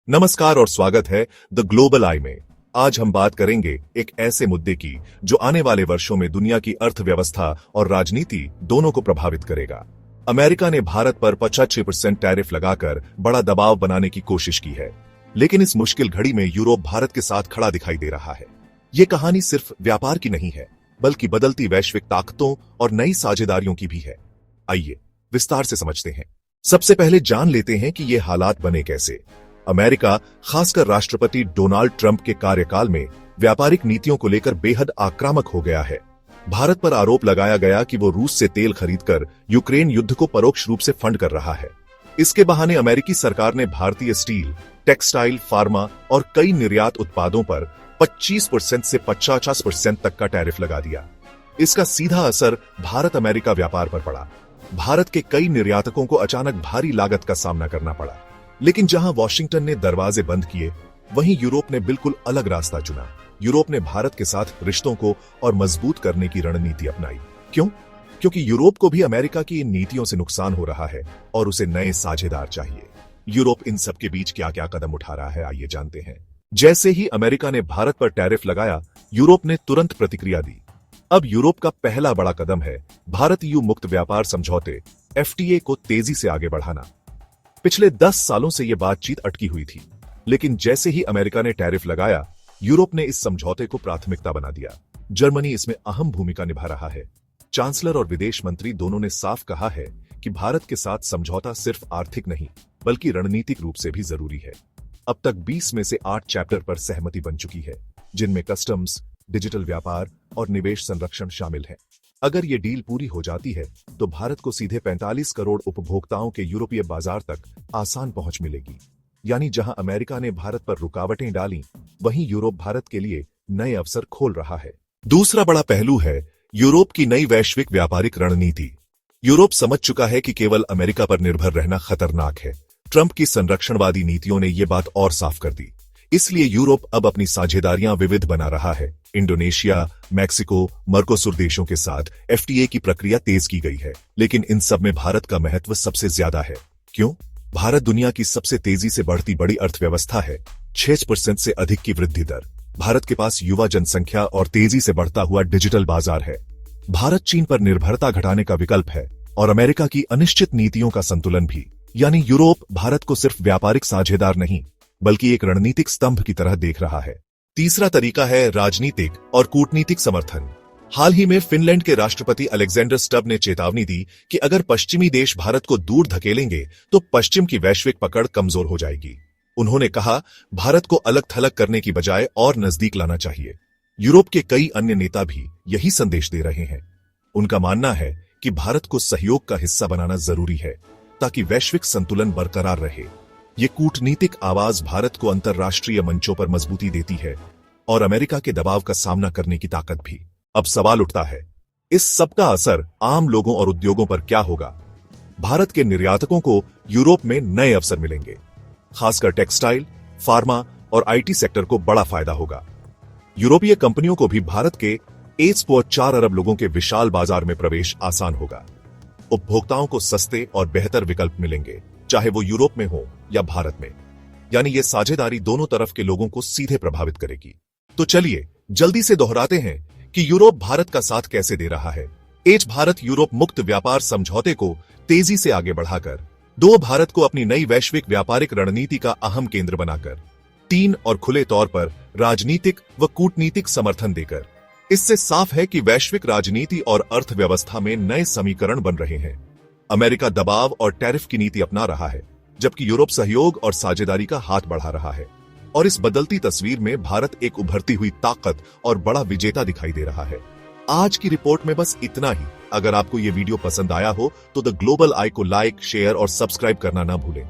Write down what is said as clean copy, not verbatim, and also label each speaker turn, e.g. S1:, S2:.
S1: नमस्कार और स्वागत है द ग्लोबल आई में। आज हम बात करेंगे एक ऐसे मुद्दे की जो आने वाले वर्षों में दुनिया की अर्थव्यवस्था और राजनीति दोनों को प्रभावित करेगा। अमेरिका ने भारत पर 85% टैरिफ लगाकर बड़ा दबाव बनाने की कोशिश की है, लेकिन इस मुश्किल घड़ी में यूरोप भारत के साथ खड़ा दिखाई दे रहा है। ये कहानी सिर्फ व्यापार की नहीं है, बल्कि बदलती वैश्विक ताकतों और नई साझेदारियों की भी है। आइए विस्तार से समझते हैं। सबसे पहले जान लेते हैं कि ये हालात बने कैसे। अमेरिका, खासकर राष्ट्रपति डोनाल्ड ट्रंप के कार्यकाल में व्यापारिक नीतियों को लेकर बेहद आक्रामक हो गया है। भारत पर आरोप लगाया गया कि वो रूस से तेल खरीदकर यूक्रेन युद्ध को परोक्ष रूप से फंड कर रहा है। इसके बहाने अमेरिकी सरकार ने भारतीय स्टील, टेक्सटाइल, फार्मा और कई निर्यात उत्पादों पर 25% से 50% तक का टैरिफ लगा दिया। इसका सीधा असर भारत अमेरिका व्यापार पर पड़ा। भारत के कई निर्यातकों को अचानक भारी लागत का सामना करना पड़ा। लेकिन जहां वॉशिंगटन ने दरवाजे बंद किए, वहीं यूरोप ने बिल्कुल अलग रास्ता चुना। यूरोप ने भारत के साथ रिश्तों को और मजबूत करने की रणनीति अपनाई। क्यों? क्योंकि यूरोप को भी अमेरिका की इन नीतियों से नुकसान हो रहा है और उसे नए साझेदार चाहिए। यूरोप इन सब के बीच क्या क्या कदम उठा रहा है, आइए जानते हैं। जैसे ही अमेरिका ने भारत पर टैरिफ लगाया, यूरोप ने तुरंत प्रतिक्रिया दी। अब यूरोप का पहला बड़ा कदम है भारत ईयू मुक्त व्यापार समझौते FTA को तेजी से आगे बढ़ाना। पिछले 10 सालों से यह बातचीत अटकी हुई थी, लेकिन जैसे ही अमेरिका ने टैरिफ लगाया, यूरोप ने इस समझौते को प्राथमिकता बना दिया। जर्मनी इसमें अहम भूमिका निभा रहा है। चांसलर और विदेश मंत्री दोनों ने साफ कहा है कि भारत के साथ समझौता सिर्फ आर्थिक नहीं, बल्कि रणनीतिक रूप से भी जरूरी है। अब तक 20 में से 8 चैप्टर पर सहमति बन चुकी है, जिनमें कस्टम्स, डिजिटल व्यापार और निवेश संरक्षण शामिल है। अगर ये डील पूरी हो जाती है, तो भारत को सीधे 45 करोड़ उपभोक्ताओं के यूरोपीय बाजार तक आसान पहुंच मिलेगी। यानी जहां अमेरिका ने भारत पर रुकावटें डाली, वहीं यूरोप भारत के लिए नए अवसर खोल रहा है। दूसरा बड़ा पहलू है यूरोप की नई वैश्विक व्यापारिक रणनीति। यूरोप समझ चुका है कि केवल अमेरिका पर निर्भर रहना खतरनाक है। ट्रंप की संरक्षणवादी नीतियों ने ये बात और साफ कर दी। इसलिए यूरोप अब अपनी साझेदारियां विविध बना रहा है। इंडोनेशिया, मैक्सिको, मर्कोसुर देशों के साथ FTA की प्रक्रिया तेज की गई है, लेकिन इन सब में भारत का महत्व सबसे ज्यादा है। क्यों? भारत दुनिया की सबसे तेजी से बढ़ती बड़ी अर्थव्यवस्था है। 6% से अधिक की वृद्धि दर। भारत के पास युवा जनसंख्या और तेजी से बढ़ता हुआ डिजिटल बाजार है। भारत चीन पर निर्भरता घटाने का विकल्प है और अमेरिका की अनिश्चित नीतियों का संतुलन भी। यानी यूरोप भारत को सिर्फ व्यापारिक साझेदार नहीं, बल्कि एक रणनीतिक स्तंभ की तरह देख रहा है। तीसरा तरीका है राजनीतिक और कूटनीतिक समर्थन। हाल ही में फिनलैंड के राष्ट्रपति अलेक्जेंडर स्टब ने चेतावनी दी कि अगर पश्चिमी देश भारत को दूर धकेलेंगे तो पश्चिम की वैश्विक पकड़ कमजोर हो जाएगी। उन्होंने कहा, भारत को अलग थलग करने की बजाय और नजदीक लाना चाहिए। यूरोप के कई अन्य नेता भी यही संदेश दे रहे हैं। उनका मानना है कि भारत को सहयोग का हिस्सा बनाना जरूरी है, ताकि वैश्विक संतुलन बरकरार रहे। ये कूटनीतिक आवाज भारत को अंतर्राष्ट्रीय मंचों पर मजबूती देती है और अमेरिका के दबाव का सामना करने की ताकत भी। अब सवाल उठता है, इस सब का असर आम लोगों और उद्योगों पर क्या होगा? भारत के निर्यातकों को यूरोप में नए अवसर मिलेंगे। खासकर टेक्सटाइल, फार्मा और IT सेक्टर को बड़ा फायदा होगा। यूरोपीय कंपनियों को भी भारत के 1.4 अरब लोगों के विशाल बाजार में प्रवेश आसान होगा। उपभोक्ताओं को सस्ते और बेहतर विकल्प मिलेंगे, चाहे वो यूरोप में हो या भारत में। यानी ये साझेदारी दोनों तरफ के लोगों को सीधे प्रभावित करेगी। तो चलिए जल्दी से दोहराते हैं कि यूरोप भारत का साथ कैसे दे रहा है। भारत यूरोप मुक्त व्यापार समझौते को तेजी से आगे बढ़ाकर। 2 भारत को अपनी नई वैश्विक व्यापारिक रणनीति का अहम केंद्र बनाकर। 3 और खुले तौर पर राजनीतिक व कूटनीतिक समर्थन देकर। इससे साफ है कि वैश्विक राजनीति और अर्थव्यवस्था में नए समीकरण बन रहे हैं। अमेरिका दबाव और टैरिफ की नीति अपना रहा है, जबकि यूरोप सहयोग और साझेदारी का हाथ बढ़ा रहा है। और इस बदलती तस्वीर में भारत एक उभरती हुई ताकत और बड़ा विजेता दिखाई दे रहा है। आज की रिपोर्ट में बस इतना ही। अगर आपको ये वीडियो पसंद आया हो तो द ग्लोबल आई को लाइक, शेयर और सब्सक्राइब करना ना भूलें।